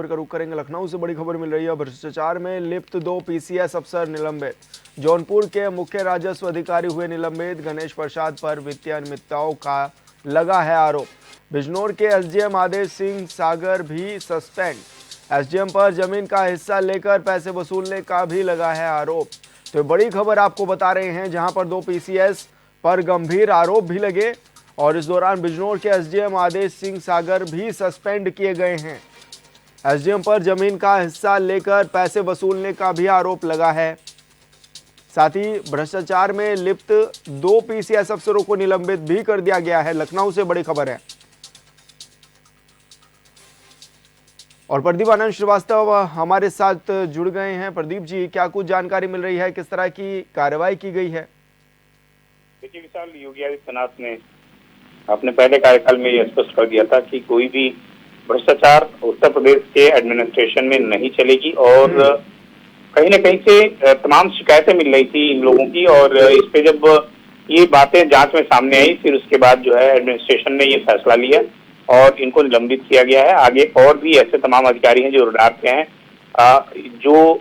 खबर का रुख करेंगे। लखनऊ से बड़ी खबर मिल रही है। भ्रष्टाचार में लिप्त 2 पीसीएस अफसर निलंबित। जौनपुर के मुख्य राजस्व अधिकारी हुए निलंबित। गणेश प्रसाद पर वित्तीय अनियमितताओं का लगा है आरोप। बिजनौर के एसडीएम आदेश सिंह सागर भी सस्पेंड। एसडीएम पर जमीन का हिस्सा लेकर पैसे वसूलने का भी लगा है आरोप। तो बड़ी खबर आपको बता रहे हैं, जहां पर 2 पीसीएस पर गंभीर आरोप भी लगे और इस दौरान बिजनौर के एसडीएम आदेश सिंह सागर भी सस्पेंड किए गए हैं। एसडीएम पर जमीन का हिस्सा लेकर पैसे वसूलने का भी आरोप लगा है। साथ ही भ्रष्टाचार में लिप्त 2 पीसीएस अफसरों को निलंबित भी कर दिया गया है। लखनऊ से बड़ी खबर है। और प्रदीप आनंद श्रीवास्तव हमारे साथ जुड़ गए हैं। प्रदीप जी, क्या कुछ जानकारी मिल रही है, किस तरह की कार्रवाई की गई है? देखिए विशाल, योगी आदित्यनाथ ने अपने पहले कार्यकाल में यह स्पष्ट कर दिया था कि कोई भी भ्रष्टाचार उत्तर प्रदेश के एडमिनिस्ट्रेशन में नहीं चलेगी और कहीं न कहीं से तमाम शिकायतें मिल रही थी इन लोगों की और इस पे जब ये बातें जांच में सामने आई, फिर उसके बाद जो है एडमिनिस्ट्रेशन ने ये फैसला लिया और इनको निलंबित किया गया है। आगे और भी ऐसे तमाम अधिकारी हैं जो रडार पे हैं, जो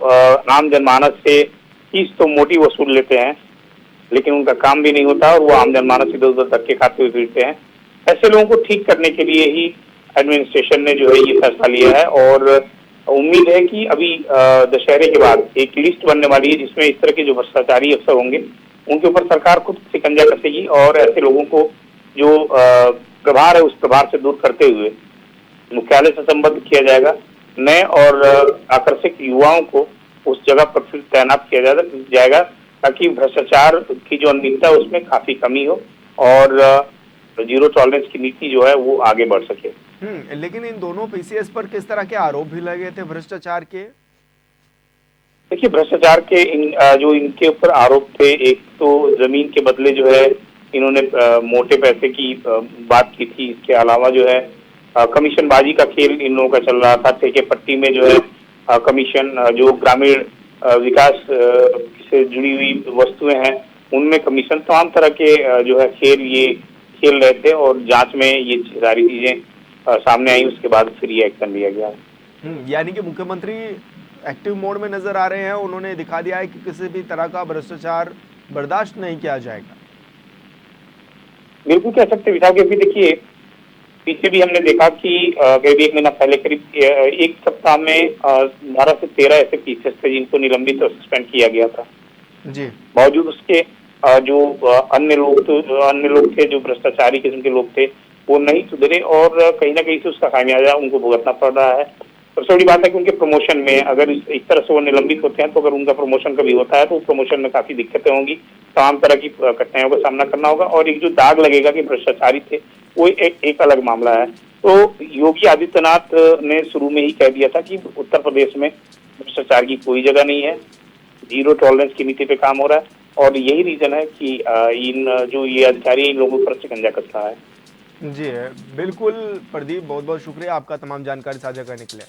आम जनमानस से फीस तो मोटी वसूल लेते हैं, लेकिन उनका काम भी नहीं होता और वो आम जनमानस इधर उधर धक्के खाते हुए फिरते हैं। ऐसे लोगों को ठीक करने के लिए ही एडमिनिस्ट्रेशन ने जो है ये फैसला लिया है और उम्मीद है कि अभी दशहरे के बाद एक लिस्ट बनने वाली है जिसमें इस तरह के जो भ्रष्टाचारी अफसर होंगे उनके ऊपर सरकार खुद शिकंजा कसेगी और ऐसे लोगों को जो प्रभार है उस प्रभार से दूर करते हुए मुख्यालय से संबद्ध किया जाएगा। नए और आकर्षक युवाओं को उस जगह पर फिर तैनात किया जाएगा ताकि भ्रष्टाचार की जो अनियमितता है उसमें काफी कमी हो और जीरो टॉलरेंस की नीति जो है वो आगे बढ़ सके। लेकिन इन दोनों पीसीएस पर किस तरह के आरोप भी लगे थे भ्रष्टाचार के? देखिए भ्रष्टाचार के जो इनके ऊपर आरोप थे, एक तो जमीन के बदले जो है इन्होंने मोटे पैसे की बात की थी। इसके अलावा जो है कमीशनबाजी का खेल इन लोगों का चल रहा था। ठेके पट्टी में जो है कमीशन, जो ग्रामीण विकास से जुड़ी हुई वस्तुएं हैं उनमें कमीशन, तमाम तरह के जो है ये खेल रहे थे और जांच में ये सारी चीजें सामने आई। उसके बाद फिर ये एक्शन लिया गया। यानी कि मुख्यमंत्री एक्टिव मोड में नजर आ रहे हैं। उन्होंने दिखा दिया है कि किसी भी तरह का भ्रष्टाचार बर्दाश्त नहीं किया जाएगा। बिल्कुल कह सकते विधायक, क्योंकि देखिए पीछे भी हमने देखा कि करीब 1 महीना पहले, करीब एक सप्ताह में 12 से 13 ऐसे पीसेस थे जिनको निलंबित और सस्पेंड किया गया था जी। बावजूद उसके जो अन्य लोग थे, जो भ्रष्टाचारी किस्म के लोग थे, वो नहीं सुधरे और कहीं ना कहीं से उसका खामियाजा उनको भुगतना पड़ रहा है। सबसे बड़ी बात है कि उनके प्रमोशन में अगर इस तरह से वो निलंबित होते हैं तो अगर उनका प्रमोशन कभी होता है तो प्रमोशन में काफी दिक्कतें होंगी, तमाम तरह की कठिनाइयों का सामना करना होगा और एक जो दाग लगेगा कि भ्रष्टाचारी थे वो एक अलग मामला है। तो योगी आदित्यनाथ ने शुरू में ही कह दिया था कि उत्तर प्रदेश में भ्रष्टाचार की कोई जगह नहीं है, जीरो टॉलरेंस की नीति पे काम हो रहा है और यही रीजन है कि इन जो ये अधिकारी इन लोगों पर शिकंजा कस रहा है। जी बिल्कुल प्रदीप, बहुत बहुत शुक्रिया आपका तमाम जानकारी साझा करने के लिए।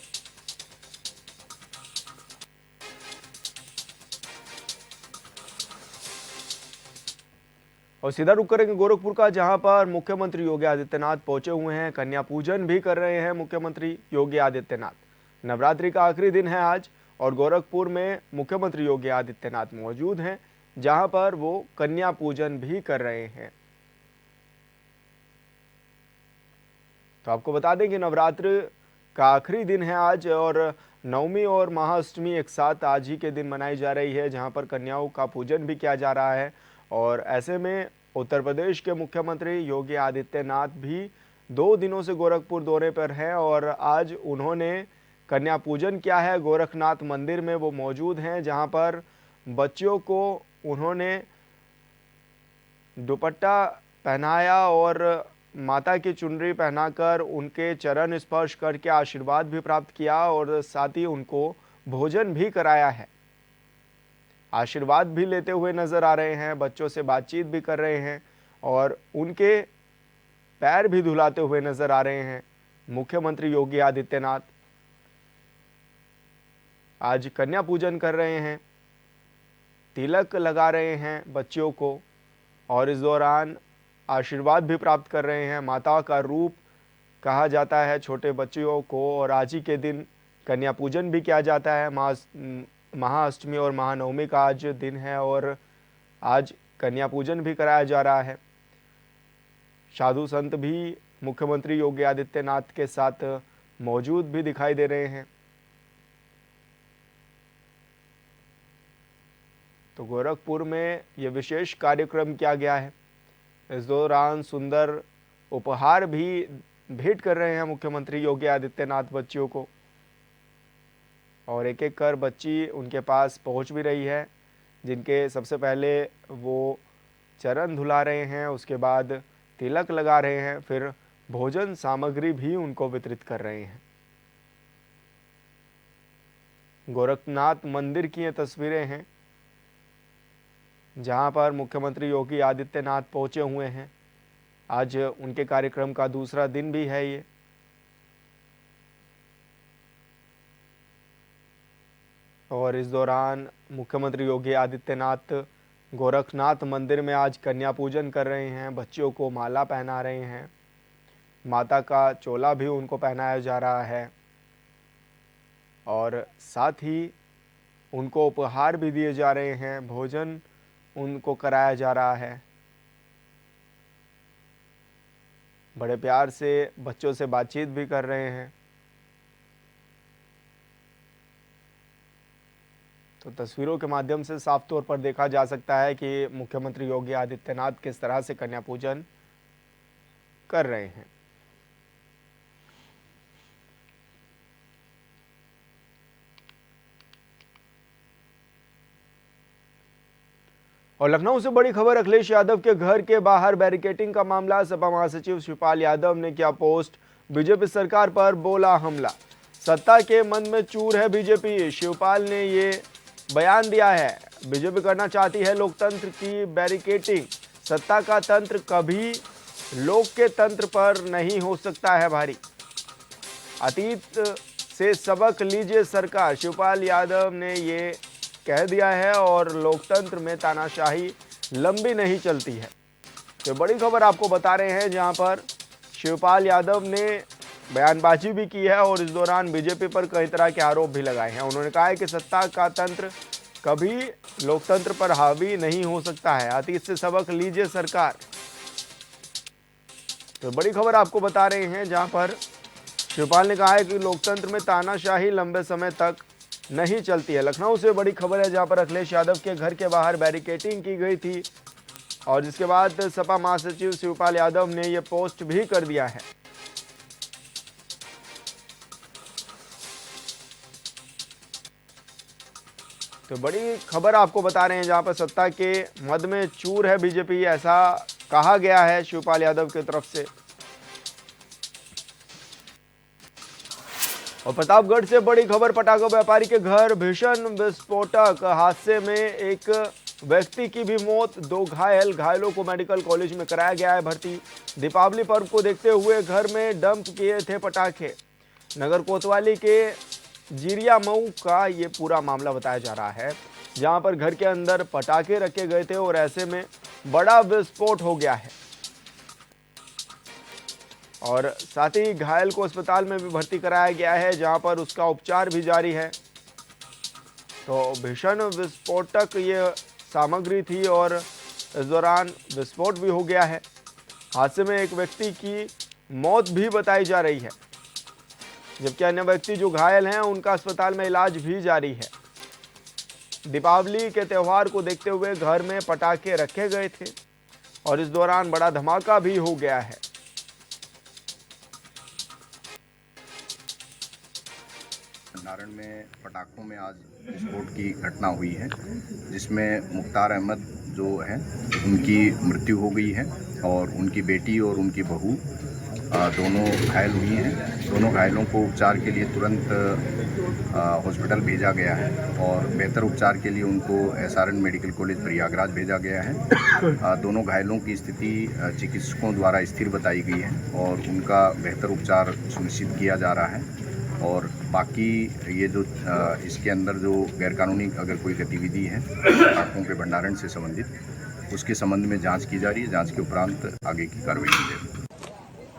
और सीधा रुक करेंगे गोरखपुर का, जहां पर मुख्यमंत्री योगी आदित्यनाथ पहुंचे हुए हैं। कन्या पूजन भी कर रहे हैं मुख्यमंत्री योगी आदित्यनाथ। नवरात्रि का आखिरी दिन है आज और गोरखपुर में मुख्यमंत्री योगी आदित्यनाथ मौजूद हैं, जहां पर वो कन्या पूजन भी कर रहे हैं। तो आपको बता दें कि नवरात्र का आखिरी दिन है आज और नवमी और महाअष्टमी एक साथ आज ही के दिन मनाई जा रही है, जहां पर कन्याओं का पूजन भी किया जा रहा है। और ऐसे में उत्तर प्रदेश के मुख्यमंत्री योगी आदित्यनाथ भी 2 दिनों से गोरखपुर दौरे पर हैं और आज उन्होंने कन्या पूजन किया है। गोरखनाथ मंदिर में वो मौजूद हैं, जहां पर बच्चियों को उन्होंने दुपट्टा पहनाया और माता की चुनरी पहनाकर उनके चरण स्पर्श करके आशीर्वाद भी प्राप्त किया और साथ ही उनको भोजन भी कराया है। आशीर्वाद भी लेते हुए नजर आ रहे हैं, बच्चों से बातचीत भी कर रहे हैं और उनके पैर भी धुलाते हुए नजर आ रहे हैं मुख्यमंत्री योगी आदित्यनाथ। आज कन्या पूजन कर रहे हैं, तिलक लगा रहे हैं बच्चियों को और इस दौरान आशीर्वाद भी प्राप्त कर रहे हैं। माता का रूप कहा जाता है छोटे बच्चियों को और आज ही के दिन कन्या पूजन भी किया जाता है। महाअष्टमी और महानवमी का आज दिन है और आज कन्या पूजन भी कराया जा रहा है। साधु संत भी मुख्यमंत्री योगी आदित्यनाथ के साथ मौजूद भी दिखाई दे रहे हैं। तो गोरखपुर में ये विशेष कार्यक्रम किया गया है। इस दौरान सुंदर उपहार भी भेंट कर रहे हैं मुख्यमंत्री योगी आदित्यनाथ बच्चियों को, और एक एक कर बच्ची उनके पास पहुंच भी रही है, जिनके सबसे पहले वो चरण धुला रहे हैं, उसके बाद तिलक लगा रहे हैं, फिर भोजन सामग्री भी उनको वितरित कर रहे हैं। गोरखनाथ मंदिर की ये तस्वीरें हैं जहां पर मुख्यमंत्री योगी आदित्यनाथ पहुंचे हुए हैं। आज उनके कार्यक्रम का दूसरा दिन भी है ये। और इस दौरान मुख्यमंत्री योगी आदित्यनाथ गोरखनाथ मंदिर में आज कन्या पूजन कर रहे हैं, बच्चियों को माला पहना रहे हैं, माता का चोला भी उनको पहनाया जा रहा है और साथ ही उनको उपहार भी दिए जा रहे हैं, भोजन उनको कराया जा रहा है। बड़े प्यार से बच्चों से बातचीत भी कर रहे हैं। तो तस्वीरों के माध्यम से साफ तौर पर देखा जा सकता है कि मुख्यमंत्री योगी आदित्यनाथ किस तरह से कन्या पूजन कर रहे हैं। और लखनऊ से बड़ी खबर, अखिलेश यादव के घर के बाहर बैरिकेडिंग का मामला। सपा महासचिव शिवपाल यादव ने किया पोस्ट, बीजेपी सरकार पर बोला हमला। सत्ता के मन में चूर है बीजेपी, शिवपाल ने ये बयान दिया है। बीजेपी करना चाहती है लोकतंत्र की बैरिकेडिंग, सत्ता का तंत्र कभी लोक के तंत्र पर नहीं हो सकता है भारी। अतीत से सबक लीजिए सरकार, शिवपाल यादव ने ये कह दिया है और लोकतंत्र में तानाशाही लंबी नहीं चलती है। तो बड़ी खबर आपको बता रहे हैं जहां पर शिवपाल यादव ने बयानबाजी भी की है और इस दौरान बीजेपी पर कई तरह के आरोप भी लगाए हैं। उन्होंने कहा है कि सत्ता का तंत्र कभी लोकतंत्र पर हावी नहीं हो सकता है, अतीत से सबक लीजिए सरकार। तो बड़ी खबर आपको बता रहे हैं जहां पर शिवपाल ने कहा है कि लोकतंत्र में तानाशाही लंबे समय तक नहीं चलती है। लखनऊ से बड़ी खबर है जहां पर अखिलेश यादव के घर के बाहर बैरिकेडिंग की गई थी और जिसके बाद सपा महासचिव शिवपाल यादव ने यह पोस्ट भी कर दिया है। तो बड़ी खबर आपको बता रहे हैं जहां पर सत्ता के मद में चूर है बीजेपी, ऐसा कहा गया है शिवपाल यादव की तरफ से। और प्रतापगढ़ से बड़ी खबर, पटाखा व्यापारी के घर भीषण विस्फोटक हादसे में एक व्यक्ति की भी मौत, 2 घायलों को मेडिकल कॉलेज में कराया गया है भर्ती। दीपावली पर्व को देखते हुए घर में डंप किए थे पटाखे। नगर कोतवाली के जीरिया मऊ का ये पूरा मामला बताया जा रहा है जहां पर घर के अंदर पटाखे रखे गए थे और ऐसे में बड़ा विस्फोट हो गया है और साथ ही घायल को अस्पताल में भी भर्ती कराया गया है जहां पर उसका उपचार भी जारी है। तो भीषण विस्फोटक ये सामग्री थी और इस दौरान विस्फोट भी हो गया है। हादसे में एक व्यक्ति की मौत भी बताई जा रही है, जबकि अन्य व्यक्ति जो घायल हैं उनका अस्पताल में इलाज भी जारी है। दीपावली के त्यौहार को देखते हुए घर में पटाखे रखे गए थे और इस दौरान बड़ा धमाका भी हो गया है। नारायण में पटाखों में आज विस्फोट की घटना हुई है जिसमें मुख्तार अहमद जो है उनकी मृत्यु हो गई है और उनकी बेटी और उनकी बहू दोनों घायल हुई हैं। दोनों घायलों को उपचार के लिए तुरंत हॉस्पिटल भेजा गया है और बेहतर उपचार के लिए उनको SRN मेडिकल कॉलेज प्रयागराज भेजा गया है। दोनों घायलों की स्थिति चिकित्सकों द्वारा स्थिर बताई गई है और उनका बेहतर उपचार सुनिश्चित किया जा रहा है। और बाकी ये जो इसके अंदर जो गैरकानूनी अगर कोई गतिविधि है पटाखों के भंडारण से संबंधित, उसके संबंध में जांच की जा रही है। जांच के उपरांत आगे की कार्रवाई की जाएगी।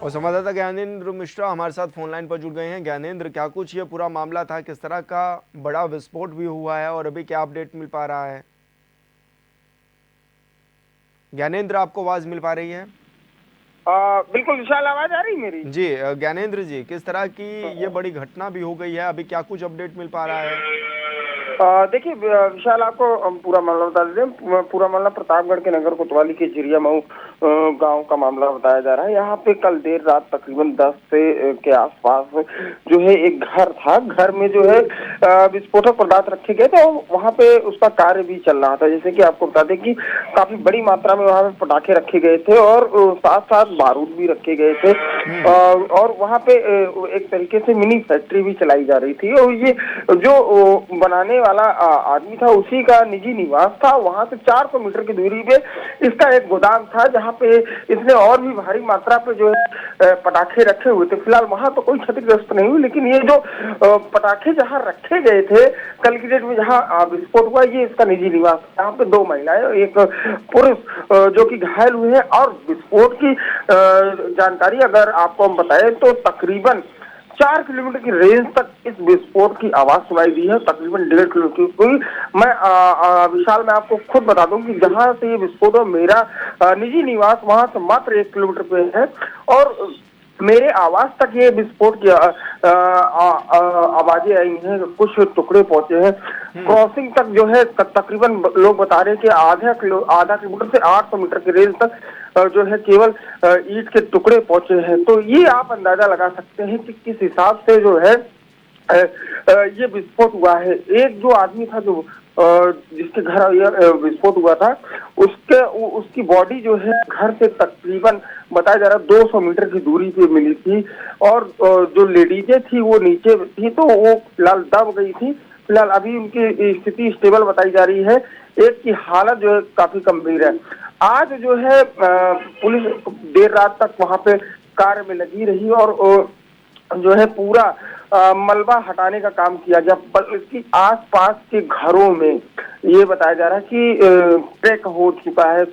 और संवाददाता ज्ञानेंद्र मिश्रा हमारे साथ फोन लाइन पर जुड़ गए हैं। ज्ञानेंद्र, क्या कुछ ये पूरा मामला था, किस तरह का बड़ा विस्फोट भी हुआ है और अभी क्या अपडेट मिल पा रहा है? ज्ञानेंद्र, आपको आवाज मिल पा रही है? बिल्कुल विशाल, आवाज आ रही मेरी? जी ज्ञानेंद्र जी, किस तरह की ये बड़ी घटना भी हो गई है, अभी क्या कुछ अपडेट मिल पा रहा है? देखिए विशाल, आपको पूरा मामला बता दें। पूरा मामला प्रतापगढ़ के नगर कोतवाली के जिरिया मऊ गांव का मामला बताया जा रहा है। यहाँ पे कल देर रात तकरीबन 10 से के आसपास जो है एक घर था। घर में जो है विस्फोटक पदार्थ रखे गए थे और वहाँ पे उसका कार्य भी चल रहा था। जैसे कि आपको बता दें कि काफी बड़ी मात्रा में वहाँ पे पटाखे रखे गए थे और साथ साथ बारूद भी रखे गए थे। और वहाँ पे एक तरीके से मिनी फैक्ट्री भी चलाई जा रही थी और ये जो बनाने वाला आदमी था उसी का निजी निवास था। वहां से 400 मीटर की दूरी पे इसका एक गोदाम था जहां पे इसने और भी भारी मात्रा पे जो है पटाखे रखे हुए थे। फिलहाल वहां तो कोई क्षतिग्रस्त नहीं हुई, लेकिन ये जो पटाखे जहां रखे गए थे कल की डेट में जहां विस्फोट हुआ, ये इसका निजी निवास। यहाँ पे 2 महिलाएं एक पुरुष जो कि घायल हुए हैं। और विस्फोट की जानकारी अगर आपको हम बताएं तो तकरीबन 4 किलोमीटर की रेंज तक इस विस्फोट की आवाज सुनाई दी है, तकरीबन 1.5 किलोमीटर की। मैं विशाल, मैं आपको खुद बता दूं कि जहां से ये विस्फोट हुआ, मेरा निजी निवास वहां से मात्र 1 किलोमीटर पे है और मेरे आवाज तक ये विस्फोट की आवाजें आई हैं। कुछ टुकड़े पहुंचे हैं। क्रॉसिंग तक जो है तकरीबन लोग बता रहे हैं कि आधा किलोमीटर से 800 मीटर की रेंज तक जो है केवल ईंट के टुकड़े पहुंचे हैं। तो ये आप अंदाजा लगा सकते हैं कि किस हिसाब से जो है ये विस्फोट हुआ है। एक जो आदमी था जो जिसके घर यह विस्फोट हुआ था, उसकी बॉडी जो है घर से तकरीबन बताया जा रहा है 200 मीटर की दूरी पे मिली थी और जो लेडीजें थी वो नीचे थी, तो वो फिलहाल दब गई थी। फिलहाल अभी उनकी स्थिति स्टेबल बताई जा रही है। एक की हालत जो है काफी गंभीर है। आज जो है पुलिस देर रात तक वहां पे कार्य में लगी रही और जो है पूरा मलबा हटाने का काम किया गया। बल्कि आसपास के घरों में ये बताया जा रहा है कि क्रैक हो चुका है,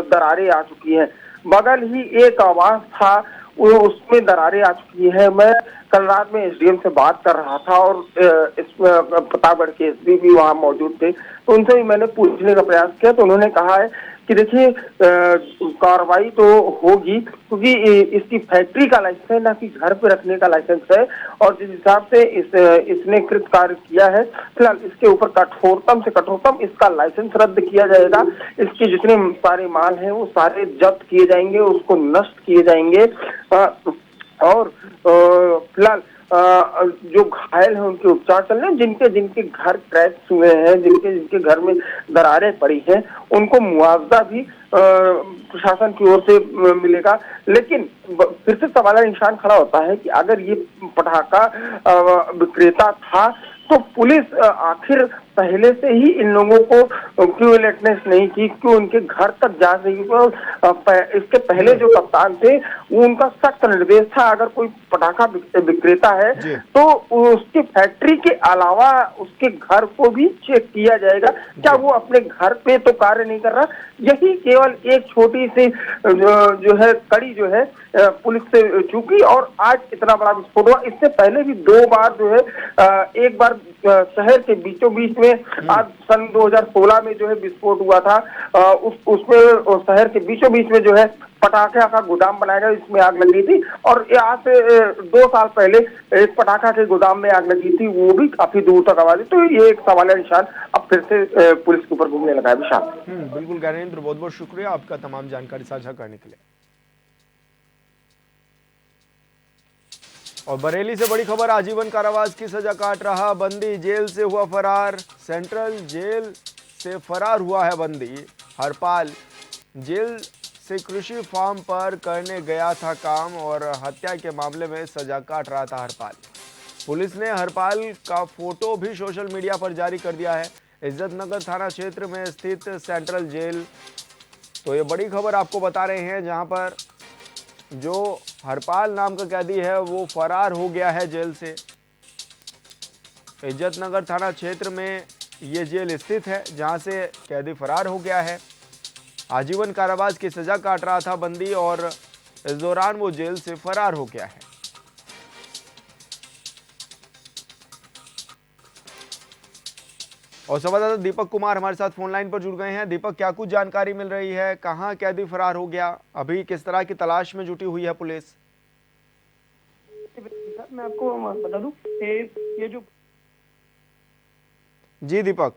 दरारें आ चुकी हैं। बगल ही एक आवास था, उसमें दरारें आ चुकी है। मैं कल रात में एसडीएम से बात कर रहा था और प्रतापगढ़ के एसपी भी वहां मौजूद थे, तो उनसे भी मैंने पूछने का प्रयास किया। तो उन्होंने कहा है कि देखिए कार्रवाई तो होगी क्योंकि इसकी फैक्ट्री का लाइसेंस है, ना कि घर पे रखने का लाइसेंस है। और जिस हिसाब से इसने कृत कार्य किया है, फिलहाल इसके ऊपर कठोरतम से कठोरतम इसका लाइसेंस रद्द किया जाएगा। इसके जितने सारे माल हैं वो सारे जब्त किए जाएंगे, उसको नष्ट किए जाएंगे। और फिलहाल जो घायल हैं उनके उपचार चल रहे हैं। जिनके घर क्रैश हुए हैं, जिनके घर में दरारें पड़ी हैं, उनको मुआवजा भी प्रशासन की ओर से मिलेगा। लेकिन फिर से सवाल निशान खड़ा होता है कि अगर ये पटाखा विक्रेता था तो पुलिस आखिर पहले से ही इन लोगों को क्यों अलर्टनेस नहीं की, क्यों उनके घर तक जांच नहीं की? इसके पहले जो कप्तान थे वो उनका सख्त निर्देश था, अगर कोई पटाखा विक्रेता है तो उसकी फैक्ट्री के अलावा उसके घर को भी चेक किया जाएगा। क्या वो अपने घर पे तो कार्य नहीं कर रहा? यही केवल एक छोटी सी जो है कड़ी जो है पुलिस से चूकी और आज इतना बड़ा विस्फोट हुआ। इससे पहले भी 2 बार जो है एक बार शहर के बीचों बीच में आज सन 2016 में जो है विस्फोट हुआ था। उसमें शहर के बीचों बीच में जो है पटाखे का गोदाम बनाया गया, इसमें आग लगी थी। और आज से 2 साल पहले एक पटाखा के गोदाम में आग लगी थी, वो भी काफी दूर तक आवाज। तो ये एक सवाल निशान अब फिर से पुलिस के ऊपर घूमने लगा है। विशाल, बिल्कुल ज्ञानेंद्र, बहुत बहुत शुक्रिया आपका तमाम जानकारी साझा करने के लिए। और बरेली से बड़ी खबर, आजीवन कारावास की सजा काट रहा बंदी जेल से हुआ फरार। सेंट्रल जेल से फरार हुआ है बंदी हरपाल। जेल से कृषि फार्म पर करने गया था काम और हत्या के मामले में सजा काट रहा था हरपाल। पुलिस ने हरपाल का फोटो भी सोशल मीडिया पर जारी कर दिया है। इज्जतनगर थाना क्षेत्र में स्थित सेंट्रल जेल, तो ये बड़ी खबर आपको बता रहे हैं, जहां पर जो हरपाल नाम का कैदी है वो फरार हो गया है जेल से। इज्जतनगर थाना क्षेत्र में ये जेल स्थित है जहां से कैदी फरार हो गया है। आजीवन कारावास की सजा काट रहा था बंदी और इस दौरान वो जेल से फरार हो गया है। और संवाददाता दीपक कुमार हमारे साथ फोन लाइन पर जुड़ गए हैं। दीपक, क्या कुछ जानकारी मिल रही है? कहां कैदी फरार हो गया? अभी किस तरह की तलाश में जुटी हुई है पुलिस? मैं आपको बता दूं ये जो जी दीपक,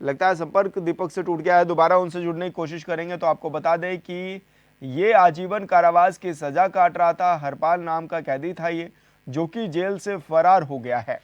लगता है संपर्क दीपक से टूट गया है। दोबारा उनसे जुड़ने की कोशिश करेंगे। तो आपको बता दें कि ये आजीवन कारावास की सजा काट रहा था। हरपाल नाम का कैदी था ये, जो कि जेल से फरार हो गया है।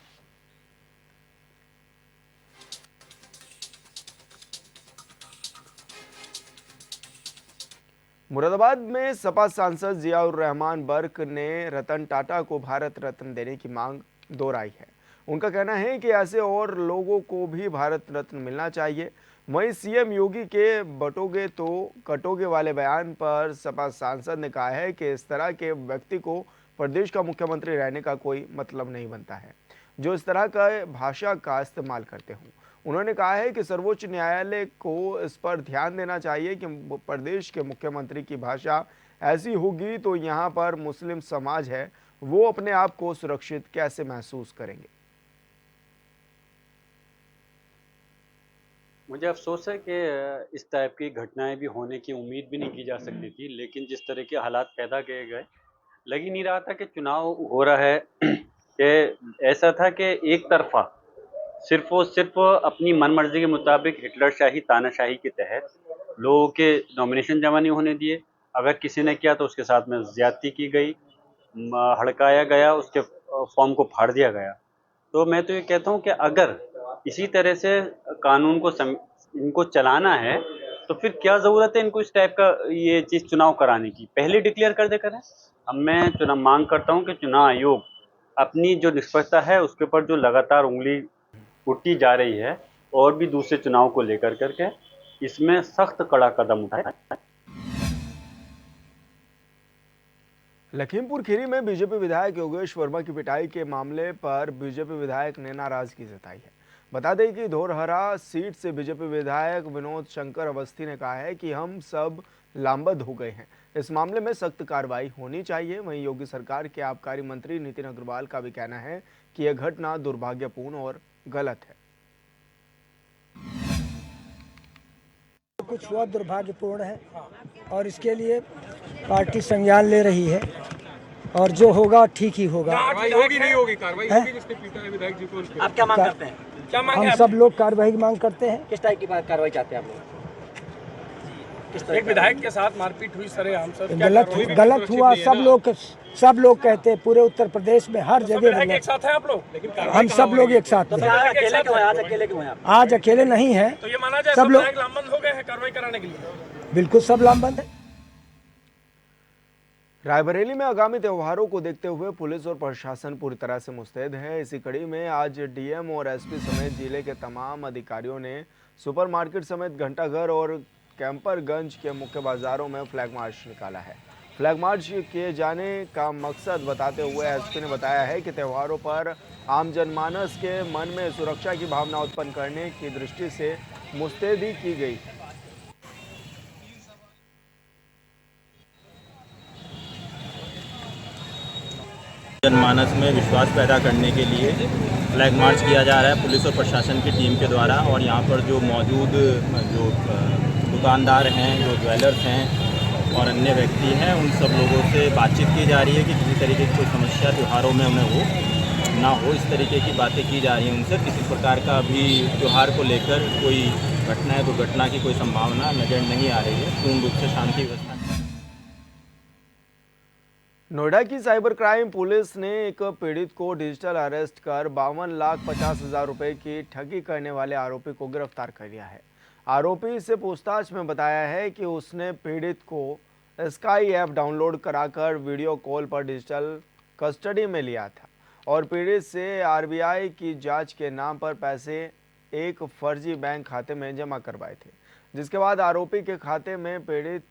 मुरादाबाद में सपा सांसद जियाउर रहमान बर्क ने रतन टाटा को भारत रत्न देने की मांग दोहराई है। उनका कहना है कि ऐसे और लोगों को भी भारत रत्न मिलना चाहिए। वहीं सीएम योगी के बटोगे तो कटोगे वाले बयान पर सपा सांसद ने कहा है कि इस तरह के व्यक्ति को प्रदेश का मुख्यमंत्री रहने का कोई मतलब नहीं बनता है, जो इस तरह का भाषा का इस्तेमाल करते हों। उन्होंने कहा है कि सर्वोच्च न्यायालय को इस पर ध्यान देना चाहिए कि प्रदेश के मुख्यमंत्री की भाषा ऐसी होगी तो यहाँ पर मुस्लिम समाज है, वो अपने आप को सुरक्षित कैसे महसूस करेंगे। मुझे अफसोस है कि इस टाइप की घटनाएं भी होने की उम्मीद भी नहीं की जा सकती थी, लेकिन जिस तरह के हालात पैदा किए गए, लग ही नहीं रहा था कि चुनाव हो रहा है कि ऐसा था कि एक तरफा सिर्फ और सिर्फ अपनी मनमर्जी के मुताबिक हिटलरशाही तानाशाही के तहत लोगों के नॉमिनेशन जमा नहीं होने दिए। अगर किसी ने किया तो उसके साथ में ज्यादती की गई, हड़काया गया, उसके फॉर्म को फाड़ दिया गया। तो मैं तो ये कहता हूँ कि अगर इसी तरह से कानून को इनको चलाना है तो फिर क्या ज़रूरत है इनको इस टाइप का ये चीज़ चुनाव कराने की? पहले डिक्लेयर कर दे करें। अब मैं चुनाव मांग करता हूँ कि चुनाव आयोग अपनी जो निष्पक्षता है उसके ऊपर जो लगातार उंगली उठती जा रही है और भी दूसरे चुनाव को लेकर करके इसमें सख्त कड़ा कदम उठाए। लखीमपुर खीरी में बीजेपी विधायक योगेश वर्मा की पिटाई के मामले पर बीजेपी विधायक ने नाराजगी जताई है। बता दें कि धोरहरा सीट से बीजेपी विधायक विनोद शंकर अवस्थी ने कहा है कि हम सब लामबंद हो गए हैं, इस मामले में सख्त कार्रवाई होनी चाहिए। वहीं योगी सरकार के आबकारी मंत्री नितिन अग्रवाल का भी कहना है कि यह घटना दुर्भाग्यपूर्ण और गलत है। कुछ हुआ दुर्भाग्यपूर्ण है और इसके लिए पार्टी संज्ञान ले रही है और जो होगा ठीक ही होगा। होगी नहीं होगी कार्रवाई होगी जिसने पीटा है विधायक जी को। आप क्या मांग करते हैं? क्या मांग हम सब लोग कार्रवाई की मांग करते हैं। किस टाइप की कार्रवाई चाहते हैं आप लोग? एक विधायक के साथ मारपीट हुई सरेआम सर, गलत हुआ। सब लोग कहते हैं पूरे उत्तर प्रदेश में हर जगह एक साथ है आप लोग, लेकिन हम सब लोग एक साथ हैं। आज अकेले नहीं है, तो ये माना जाए सब लोग लामबंद हो गए हैं कार्रवाई कराने के लिए। बिल्कुल सब लामबंद है। रायबरेली में आगामी त्योहारों को देखते हुए पुलिस और प्रशासन पूरी तरह से मुस्तैद है। इसी कड़ी में आज डीएम और एसपी समेत जिले के तमाम अधिकारियों ने सुपरमार्केट समेत घंटाघर और कैंपरगंज के मुख्य बाजारों में फ्लैग मार्च निकाला है। फ्लैग मार्च किए जाने का मकसद बताते हुए एसपी ने बताया है कि त्योहारों पर आम जनमानस के मन में सुरक्षा की भावना उत्पन्न करने की दृष्टि से मुस्तैदी की गई। जनमानस में विश्वास पैदा करने के लिए फ्लैग मार्च किया जा रहा है पुलिस और प्रशासन की टीम के द्वारा। और यहाँ पर जो मौजूद जो दुकानदार हैं, जो ज्वेलर्स हैं और अन्य व्यक्ति हैं, उन सब लोगों से बातचीत की जा रही है कि किसी तरीके की कोई समस्या त्योहारों में उन्हें हो ना हो, इस तरीके की बातें की जा रही हैं उनसे। किसी प्रकार का अभी त्यौहार को लेकर कोई घटना है, दुर्घटना की कोई संभावना नजर नहीं आ रही है। पूर्ण रूप से शांति व्यवस्था। नोएडा की साइबर क्राइम पुलिस ने एक पीड़ित को डिजिटल अरेस्ट कर 52,50,000 रुपए की ठगी करने वाले आरोपी को गिरफ्तार कर लिया है। आरोपी से पूछताछ में बताया है कि उसने पीड़ित को स्काई ऐप डाउनलोड कराकर वीडियो कॉल पर डिजिटल कस्टडी में लिया था और पीड़ित से आरबीआई की जांच के नाम पर पैसे एक फर्जी बैंक खाते में जमा करवाए थे, जिसके बाद आरोपी के खाते में पीड़ित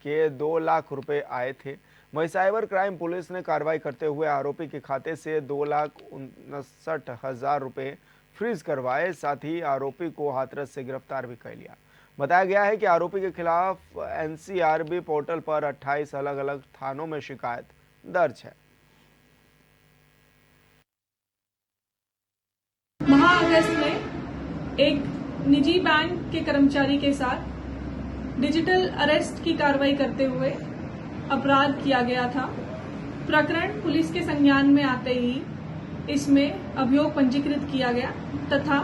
के 2 लाख रुपए आए थे। वहीं साइबर क्राइम पुलिस ने कार्रवाई करते हुए आरोपी के खाते से 2,59,000 रुपए फ्रीज करवाए। साथ ही आरोपी को हाथरस से गिरफ्तार भी कर लिया। बताया गया है कि आरोपी के खिलाफ एनसीआरबी पोर्टल पर 28 अलग अलग थानों में शिकायत दर्ज है। अगस्त में एक निजी बैंक के कर्मचारी के साथ डिजिटल अरेस्ट की कार्रवाई करते हुए अपराध किया गया था। प्रकरण पुलिस के संज्ञान में आते ही इसमें अभियोग पंजीकृत किया गया तथा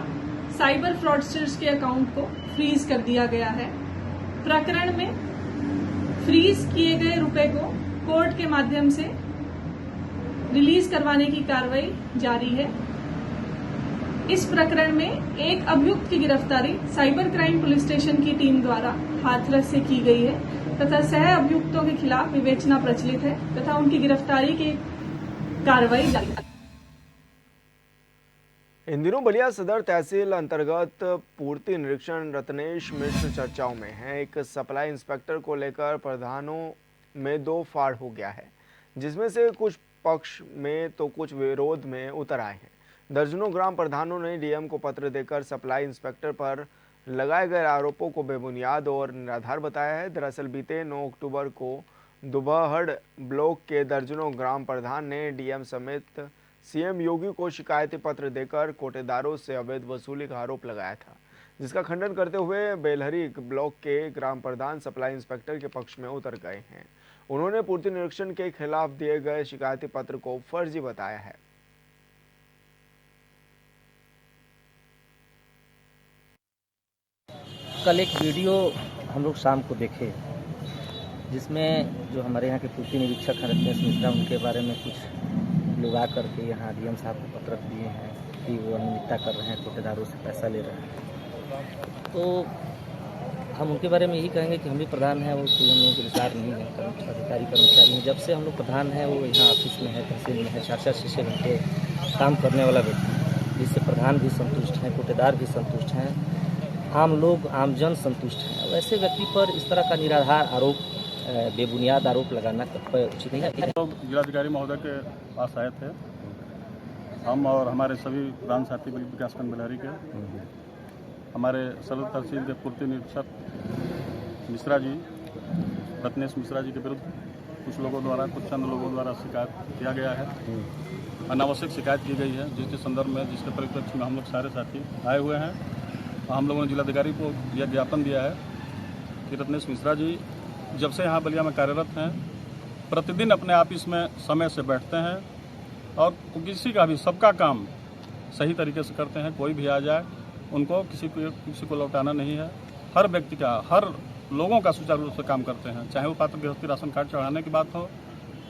साइबर फ्रॉडस्टर्स के अकाउंट को फ्रीज कर दिया गया है। प्रकरण में फ्रीज किए गए रुपए को कोर्ट के माध्यम से रिलीज करवाने की कार्रवाई जारी है। इस प्रकरण में एक अभियुक्त की गिरफ्तारी साइबर क्राइम पुलिस स्टेशन की टीम द्वारा हाथरस से की गई है तथा सह अभियुक्तों के खिलाफ विवेचना प्रचलित है तथा उनकी गिरफ्तारी की कार्रवाई जारी है। इन दिनों बलिया सदर तहसील अंतर्गत पूर्ति निरीक्षण रत्नेश मिश्र चर्चाओं में है। एक सप्लाई इंस्पेक्टर को लेकर प्रधानों में दो फाड़ हो गया है, जिसमें से कुछ पक्ष में तो कुछ विरोध में उतर आए हैं। दर्जनों ग्राम प्रधानों ने डीएम को पत्र देकर सप्लाई इंस्पेक्टर पर लगाए गए आरोपों को बेबुनियाद और निराधार बताया है। दरअसल बीते 9 अक्टूबर को दुबहड़ ब्लॉक के दर्जनों ग्राम प्रधान ने डीएम समेत सीएम योगी को शिकायती पत्र देकर कोटेदारों से अवैध वसूली का आरोप लगाया था, जिसका खंडन करते हुए बेलहरी ब्लॉक के ग्राम प्रधान सप्लाई इंस्पेक्टर के पक्ष में उतर गए हैं। उन्होंने पूर्ति निरीक्षण के खिलाफ दिए गए शिकायती पत्र को फर्जी बताया है। कल एक वीडियो हम लोग शाम को देखे, जिसमें जो हमारे यहाँ के पूर्ति निरीक्षक हैं रत्नेश मिश्रा, उनके बारे में कुछ लोग आकर के यहाँ डीएम साहब को पत्र दिए हैं कि वो अनियमितता कर रहे हैं, कोटेदारों से पैसा ले रहे हैं। तो हम उनके बारे में यही कहेंगे कि हम भी प्रधान हैं, वो सीएम के विचार नहीं है, अधिकारी कर्मचारी हैं। जब से हम लोग प्रधान हैं, वो यहाँ ऑफिस में है, तहसील में है, 4-6 घंटे काम करने वाला व्यक्ति, जिससे प्रधान भी संतुष्ट हैं, कोटेदार भी संतुष्ट हैं, आम लोग आमजन संतुष्ट हैं। वैसे व्यक्ति पर इस तरह का निराधार आरोप, बेबुनियाद आरोप लगाना उचित नहीं है। लोग जिलाधिकारी महोदय के पास आए थे, हम और हमारे सभी प्रधान साथी विकासखंड बेलहरी के, हमारे सदर तहसील के पूर्ति निरीक्षक मिश्रा जी, रत्नेश मिश्रा जी के विरुद्ध कुछ लोगों द्वारा, कुछ चंद लोगों द्वारा शिकायत किया गया है, अनावश्यक शिकायत की गई है, जिसके संदर्भ में, जिसके परिप्रेक्ष्य में हम लोग सारे साथी आए हुए हैं। हम लोगों ने जिलाधिकारी को यह ज्ञापन दिया है कि रत्नेश मिश्रा जी जब से यहाँ बलिया में कार्यरत हैं, प्रतिदिन अपने ऑफिस में समय से बैठते हैं और किसी का भी, सबका काम सही तरीके से करते हैं। कोई भी आ जाए, उनको किसी को लौटाना नहीं है। हर व्यक्ति का, हर लोगों का सुचारू रूप से काम करते हैं, चाहे वो पात्र गृहस्थी राशन कार्ड चढ़ाने की बात हो,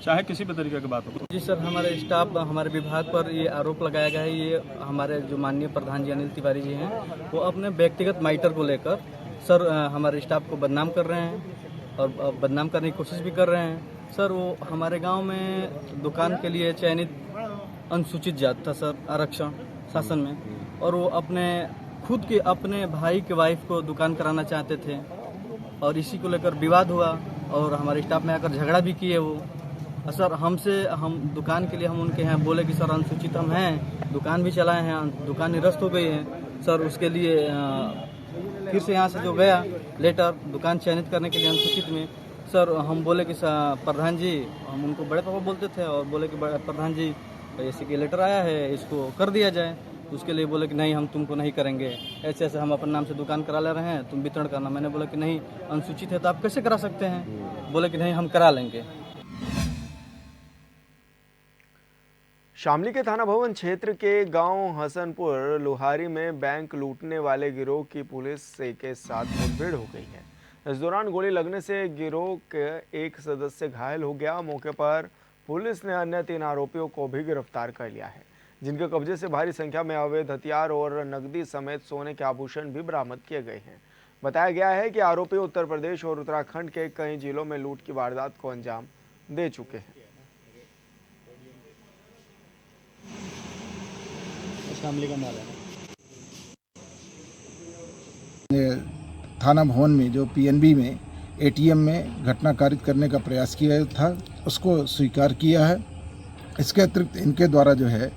चाहे किसी भी तरीके की बात हो। जी सर, हमारे स्टाफ, हमारे विभाग पर ये आरोप लगाया गया है, ये हमारे जो माननीय प्रधान जी अनिल तिवारी जी हैं, वो अपने व्यक्तिगत माइटर को लेकर सर हमारे स्टाफ को बदनाम कर रहे हैं और बदनाम करने की कोशिश भी कर रहे हैं। सर वो हमारे गांव में दुकान के लिए चयनित अनुसूचित जात था सर, आरक्षण शासन में, और वो अपने खुद के अपने भाई के वाइफ को दुकान कराना चाहते थे और इसी को लेकर विवाद हुआ और हमारे स्टाफ में आकर झगड़ा भी किए वो। सर हम दुकान के लिए हम उनके यहाँ बोले कि सर अनुसूचित हम हैं, दुकान भी चलाए हैं, दुकान निरस्त हो गई है सर। उसके लिए फिर से यहाँ से जो गया लेटर दुकान चयनित करने के लिए अनुसूचित में, सर हम बोले कि प्रधान जी, हम उनको बड़े पापा बोलते थे, और बोले कि प्रधान जी ऐसे कि लेटर आया है, इसको कर दिया जाए। उसके लिए बोले कि नहीं, हम तुमको नहीं करेंगे, ऐसे ऐसे हम अपने नाम से दुकान करा ले रहे हैं, तुम वितरण करना। मैंने बोला कि नहीं, अनुसूचित है तो आप कैसे करा सकते हैं? बोले कि नहीं, हम करा लेंगे। शामली के थाना भवन क्षेत्र के गांव हसनपुर लोहारी में बैंक लूटने वाले गिरोह की पुलिस के साथ मुठभेड़ हो गई है। इस दौरान गोली लगने से गिरोह के एक सदस्य घायल हो गया। मौके पर पुलिस ने अन्य 3 आरोपियों को भी गिरफ्तार कर लिया है, जिनके कब्जे से भारी संख्या में अवैध हथियार और नकदी समेत सोने के आभूषण भी बरामद किए गए हैं। बताया गया है कि आरोपी उत्तर प्रदेश और उत्तराखंड के कई जिलों में लूट की वारदात को अंजाम दे चुके हैं। शामली का माल है। थाना भवन में जो पीएनबी में एटीएम में घटना कारित करने का प्रयास किया था, उसको स्वीकार किया है। इसके अतिरिक्त इनके द्वारा जो है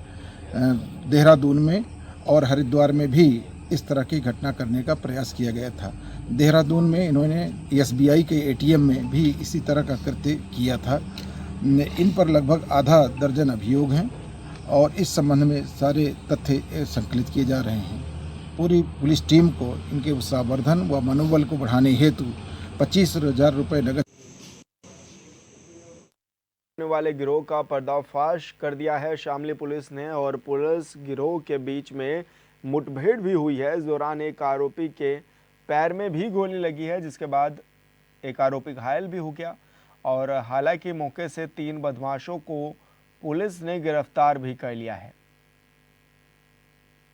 देहरादून में और हरिद्वार में भी इस तरह की घटना करने का प्रयास किया गया था। देहरादून में इन्होंने SBI के ATM में भी इसी तरह का कृत्य किया था। इन पर लगभग आधा दर्जन अभियोग हैं और इस संबंध में सारे तथ्य संकलित किए जा रहे हैं। पूरी पुलिस टीम को इनके संवर्धन व मनोबल को बढ़ाने हेतु 25,000 रुपये नगद वाले गिरोह का पर्दाफाश कर दिया है शामली पुलिस ने और पुलिस गिरोह के बीच में मुठभेड़ भी हुई है। इस दौरान एक आरोपी के पैर में भी गोली लगी है, जिसके बाद एक आरोपी घायल भी हो गया और हालांकि मौके से 3 बदमाशों को पुलिस ने गिरफ्तार भी कर लिया है।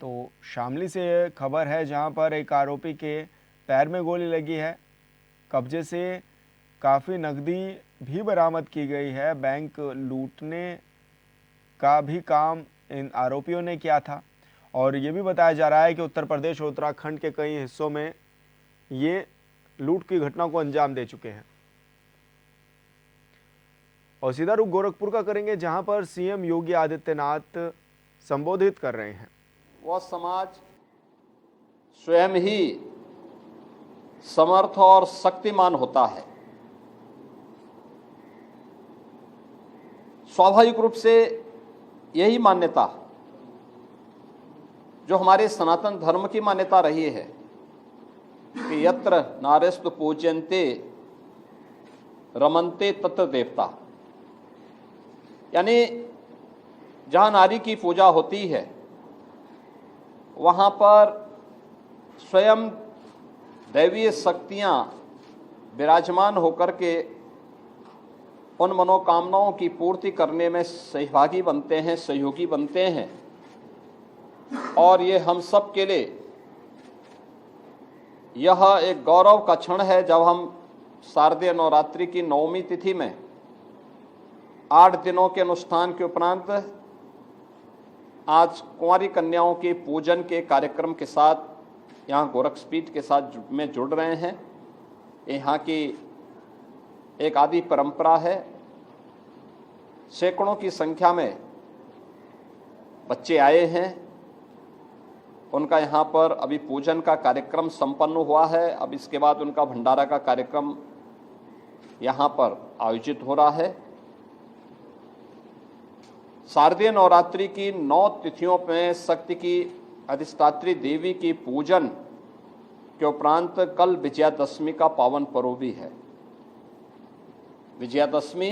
तो शामली से खबर है जहां पर एक आरोपी के पैर में गोली लगी है। कब्जे से काफ़ी नकदी भी बरामद की गई है। बैंक लूटने का भी काम इन आरोपियों ने किया था और ये भी बताया जा रहा है कि उत्तर प्रदेश और उत्तराखंड के कई हिस्सों में ये लूट की घटना को अंजाम दे चुके हैं। और सीधा रुख गोरखपुर का करेंगे जहां पर CM योगी आदित्यनाथ संबोधित कर रहे हैं। वह समाज स्वयं ही समर्थ और शक्तिमान होता है। स्वाभाविक रूप से यही मान्यता जो हमारे सनातन धर्म की मान्यता रही है कि यत्र नारेस्तु पूज्यन्ते रमन्ते तत्र देवता, यानी जहाँ नारी की पूजा होती है वहाँ पर स्वयं दैवीय शक्तियाँ विराजमान होकर के उन मनोकामनाओं की पूर्ति करने में सहभागी बनते हैं, सहयोगी बनते हैं। और ये हम सब के लिए यह एक गौरव का क्षण है जब हम शारदीय नवरात्रि की 9वीं तिथि में 8 दिनों के अनुष्ठान के उपरांत आज कुंवारी कन्याओं के पूजन के कार्यक्रम के साथ यहाँ गोरक्षपीठ के साथ में जुड़ रहे हैं। यहाँ की एक आदि परंपरा है। सैकड़ों की संख्या में बच्चे आए हैं। उनका यहाँ पर अभी पूजन का कार्यक्रम संपन्न हुआ है। अब इसके बाद उनका भंडारा का कार्यक्रम यहाँ पर आयोजित हो रहा है। शारदीय नवरात्रि की 9 तिथियों में शक्ति की अधिष्ठात्री देवी की पूजन के उपरांत कल विजयादशमी का पावन पर्व भी है। विजयादशमी